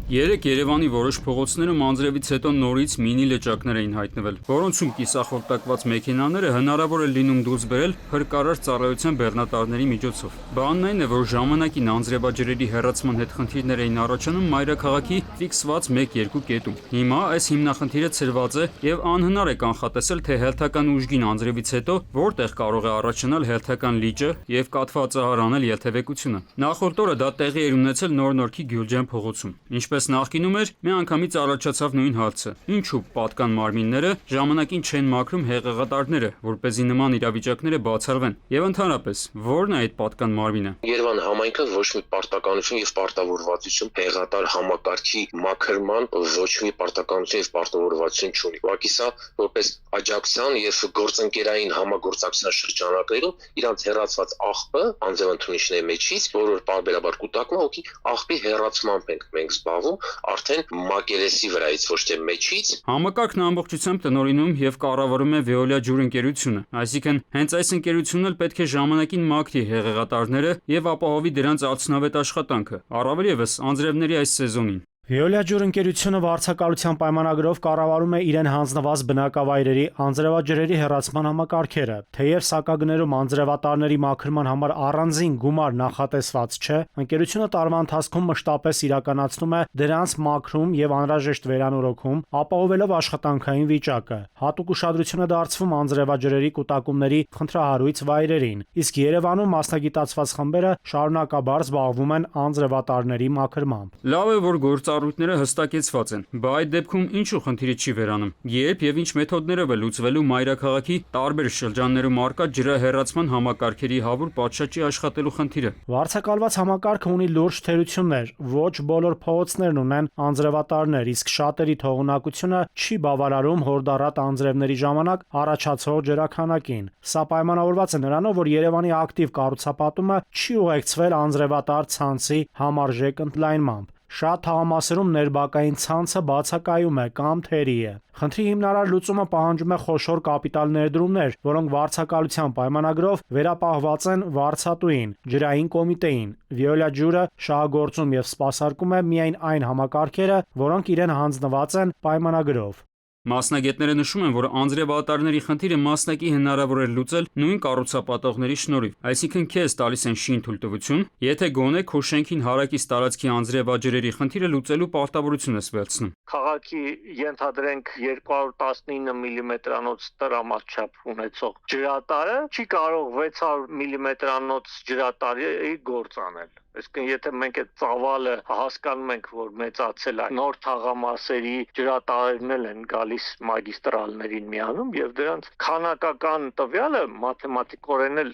Երեկ Երևանի որոշ փողոցներում անձրևից հետո նորից մինի լճակներ էին հայտնվել, որոնցում կիսախորտակված մեքենաները հնարավոր է լինում դուրս բերել փրկարար ծառայության բեռնատարների միջոցով։ Բանն այն է, որ ժամանակին անձրևաջրերի հեռացման հետ խնդիրներ էին առաջանում մայրաքաղաքի ֆիքսված 1-2 կետում։ Հիմա այս հիմնախնդիրը ցրված է եւ անհնար է կանխատեսել, թե հերթական ուժգին անձրևից հետո որտեղ կարող է առաջանալ հերթական լիճը եւ կաթվածահար անել ելթևեկությունը։ Նախորդ օրը դա տեղի էր ունեցել Նոր-Նորքի Գյուլջան փողոցում։ Ինչպես նախկինում էր, միանգամից առաջացավ նույն հարցը. ինչու պատկան մարմինները ժամանակին չեն մաքրում հեղեղատարները, որպեսզի նման իրավիճակները բացառվեն, եւ ընդհանրապես, ո՞րն է այդ պատկան մարմինը։ Երևան համայնքը ոչ մի պարտականություն եւ պարտավորվածություն հեղեղատար համակարգի մաքրման ոչ մի պարտականություն եւ պարտավորվածություն չունի։ Ուղղակի սա որպես աջակցության եւ գործընկերային համագործակցության շրջանակներում իրանց հեռացված աղբը անձրևընդունիչների մեջից, որը պարբերաբար կուտակում է, ուղղակի աղբի հեռացմամբ մենք զբաղվում արդեն մակերեսի վրայից, ոչ թե մեջից։ Համակարգն ամբողջությամբ տնօրինում եւ կառավարում է Veolia ջուր ընկերությունը, այսինքն հենց այս ընկերությունն էլ պետք է ժամանակին մաքրի հեղեղատարները եւ ապահովի դրանց արդյունավետ աշխատանքը, առավել եւս անձրևների այս սեզոնին։ Veolia ջուր ընկերությունը վարձակալության պայմանագրով կառավարում է իրեն հանձնված բնակավայրերի անձրևաջրերի հեռացման համակարգերը։ Թեև սակագներում անձրևատարների մաքրման համար առանձին գումար նախատեսված չէ, ընկերությունը տարվա ընթացքում մշտապես իրականացնում է դրանց մաքրում եւ անհրաժեշտ վերանորոգում, ապահովելով աշխատանքային վիճակը։ Հատուկ ուշադրություն է դարձվում անձրևաջրերի կուտակումների խնդրահարույց վայրերին, իսկ Երևանում մասնագիտացված խմբերը շարունակաբար զբաղվում են անձրևատարների մաքրմամբ։ Լավ է, որ գործառույթները հստակեցված են, բա այդ դեպքում ինչու խնդիրը չի վերանում։ Երբ եւ ինչ մեթոդներով է լուծվելու մայրաքաղաքի տարբեր շրջաններում առկա ջրահեռացման համակարգերի հավուր պատշաճի աշխատելու խնդիրը։ Վարձակալված համակարգը ունի լուրջ թերություններ, ոչ բոլոր փողոցներն ունեն անձրևատարներ, իսկ շատերի թողունակությունը չի բավարարում հորդառատ անձրևների ժամանակ առաջացող ջրաքանակին։ Սա պայմանավորված է նրանով, որ Երևանի ակտիվ կառուցապատումը չի ուղեկցվել անձրևատար ցանցի համարժեք ընդլայնմամբ։ Շատ թաղամասերում ներբակային ցանցը բացակայում է կամ թերի է։ Խնդրի հիմնարար լուծումը պահանջում է խոշոր կապիտալ ներդրումներ, որոնք վարձակալության պայմանագրով վերապահված են վարձատուին, ջրային կոմիտեին։ Veolia ջուրը շահագործում եւ սպասարկում է միայն այն համակարգերը, որոնք իրեն հանձնված են պայմանագրով։ Մասնագետները նշում են, որ անձրևատարների խնդիրը մասնակի հնարավոր է լուծել նույն կառուցապատողների շնորհիվ, այսինքն քեզ տալիս են շին թույլտվություն, եթե գոնե քո շենքին հարակից տարածքի անձրևաջրերի խնդիրը լուծելու պարտավորություն ես վերցնում։ Քաղաքի ենթադրենք 219 մմ-անոց տրամաչափ ունեցող ջրատարը չի կարող 600 մմ-անոց ջրատարի գործ անել։ Այսինքն եթե մենք այդ ծավալը հասկանում ենք, որ մեծացել է, նոր թաղամասերի ջրատարերն են գալիս մագիստրալներին միանում եւ դրանց քանակական տվյալը մաթեմատիկորեն էլ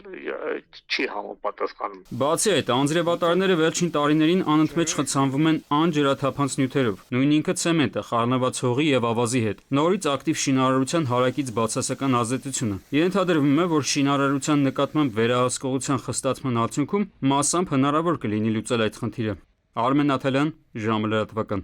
չի համապատասխանում։ Բացի այդ, անձրևատարները վերջին տարիներին անընդմեջ խցանվում են անջրաթափանց նյութերով, նույն ինքը ցեմենտը, խառնված հողի եւ ավազի հետ։ Նորից ակտիվ շինարարության հարակից բացասական ազդեցությունը։ Ենթադրվում է, որ շինարարության նկատմամբ վերահսկողության խստացման արդյունքում մասամբ հնարավոր կլինի լուծել այդ խնդիրը։ Արմեն Նաթալյան, ժամը լրատվական։